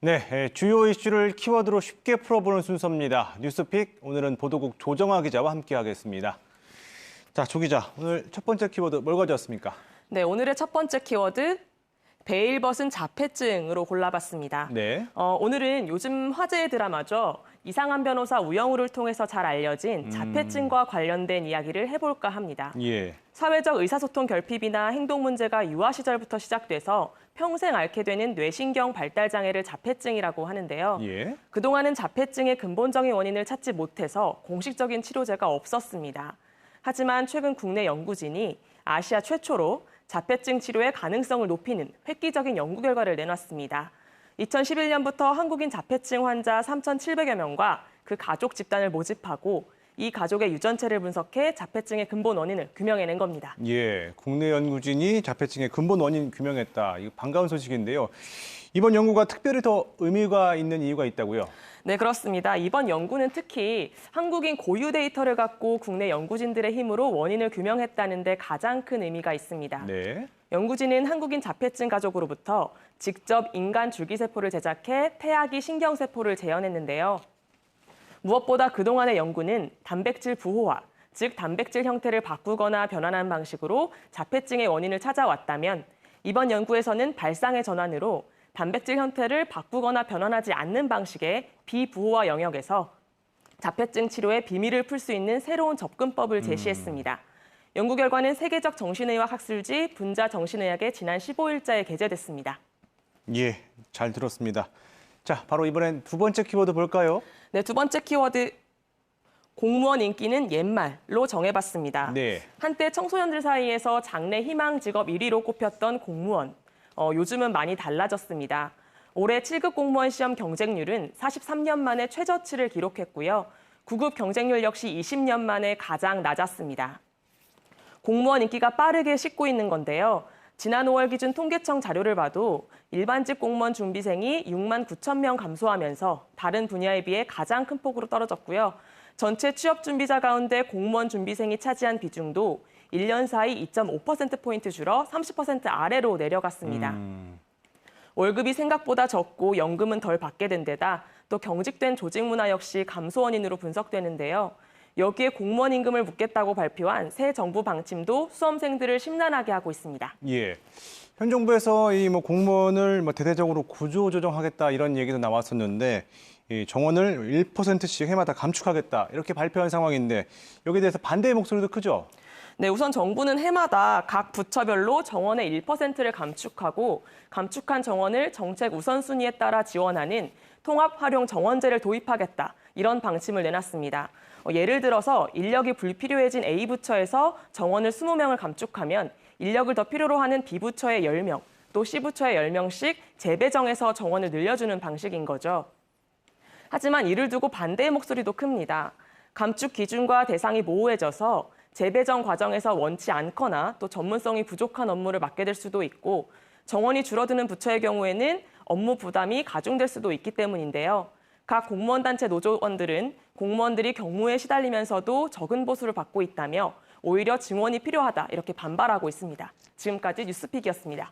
네, 주요 이슈를 키워드로 쉽게 풀어보는 순서입니다. 뉴스픽, 오늘은 보도국 조정아 기자와 함께하겠습니다. 자, 조 기자, 오늘 첫 번째 키워드 뭘 가져왔습니까? 네, 오늘의 첫 번째 키워드, 베일벗은 자폐증으로 골라봤습니다. 네. 오늘은 요즘 화제의 드라마죠. 이상한 변호사 우영우를 통해서 잘 알려진 자폐증과 관련된 이야기를 해볼까 합니다. 예. 사회적 의사소통 결핍이나 행동 문제가 유아 시절부터 시작돼서 평생 앓게 되는 뇌신경 발달 장애를 자폐증이라고 하는데요. 예. 그동안은 자폐증의 근본적인 원인을 찾지 못해서 공식적인 치료제가 없었습니다. 하지만 최근 국내 연구진이 아시아 최초로 자폐증 치료의 가능성을 높이는 획기적인 연구 결과를 내놨습니다. 2011년부터 한국인 자폐증 환자 3,700여 명과 그 가족 집단을 모집하고 이 가족의 유전체를 분석해 자폐증의 근본 원인을 규명해낸 겁니다. 예, 국내 연구진이 자폐증의 근본 원인 규명했다. 이거 반가운 소식인데요. 이번 연구가 특별히 더 의미가 있는 이유가 있다고요? 네, 그렇습니다. 이번 연구는 특히 한국인 고유 데이터를 갖고 국내 연구진들의 힘으로 원인을 규명했다는 데 가장 큰 의미가 있습니다. 네. 연구진은 한국인 자폐증 가족으로부터 직접 인간 줄기세포를 제작해 태아기 신경세포를 재현했는데요. 무엇보다 그동안의 연구는 단백질 부호화, 즉 단백질 형태를 바꾸거나 변환한 방식으로 자폐증의 원인을 찾아왔다면 이번 연구에서는 발상의 전환으로 단백질 형태를 바꾸거나 변환하지 않는 방식의 비부호화 영역에서 자폐증 치료의 비밀을 풀 수 있는 새로운 접근법을 제시했습니다. 연구 결과는 세계적 정신의학 학술지 분자 정신의학에 지난 15일자에 게재됐습니다. 예, 잘 들었습니다. 자, 바로 이번엔 두 번째 키워드 볼까요? 네, 두 번째 키워드. 공무원 인기는 옛말로 정해봤습니다. 네. 한때 청소년들 사이에서 장래 희망 직업 1위로 꼽혔던 공무원. 요즘은 많이 달라졌습니다. 올해 7급 공무원 시험 경쟁률은 43년 만에 최저치를 기록했고요. 9급 경쟁률 역시 20년 만에 가장 낮았습니다. 공무원 인기가 빠르게 식고 있는 건데요. 지난 5월 기준 통계청 자료를 봐도 일반직 공무원 준비생이 6만 9천 명 감소하면서 다른 분야에 비해 가장 큰 폭으로 떨어졌고요. 전체 취업 준비자 가운데 공무원 준비생이 차지한 비중도 1년 사이 2.5%포인트 줄어 30% 아래로 내려갔습니다. 월급이 생각보다 적고 연금은 덜 받게 된 데다 또 경직된 조직 문화 역시 감소 원인으로 분석되는데요. 여기에 공무원 임금을 묻겠다고 발표한 새 정부 방침도 수험생들을 심란하게 하고 있습니다. 예. 현 정부에서 이 공무원을 대대적으로 구조조정하겠다 이런 얘기도 나왔었는데 이 정원을 1%씩 해마다 감축하겠다 이렇게 발표한 상황인데 여기에 대해서 반대의 목소리도 크죠? 네, 우선 정부는 해마다 각 부처별로 정원의 1%를 감축하고 감축한 정원을 정책 우선순위에 따라 지원하는 통합활용 정원제를 도입하겠다 이런 방침을 내놨습니다. 예를 들어서 인력이 불필요해진 A부처에서 정원을 20명을 감축하면 인력을 더 필요로 하는 B부처의 10명, 또 C부처의 10명씩 재배정해서 정원을 늘려주는 방식인 거죠. 하지만 이를 두고 반대의 목소리도 큽니다. 감축 기준과 대상이 모호해져서 재배정 과정에서 원치 않거나 또 전문성이 부족한 업무를 맡게 될 수도 있고 정원이 줄어드는 부처의 경우에는 업무 부담이 가중될 수도 있기 때문인데요. 각 공무원 단체 노조원들은 공무원들이 경무에 시달리면서도 적은 보수를 받고 있다며 오히려 증원이 필요하다 이렇게 반발하고 있습니다. 지금까지 뉴스픽이었습니다.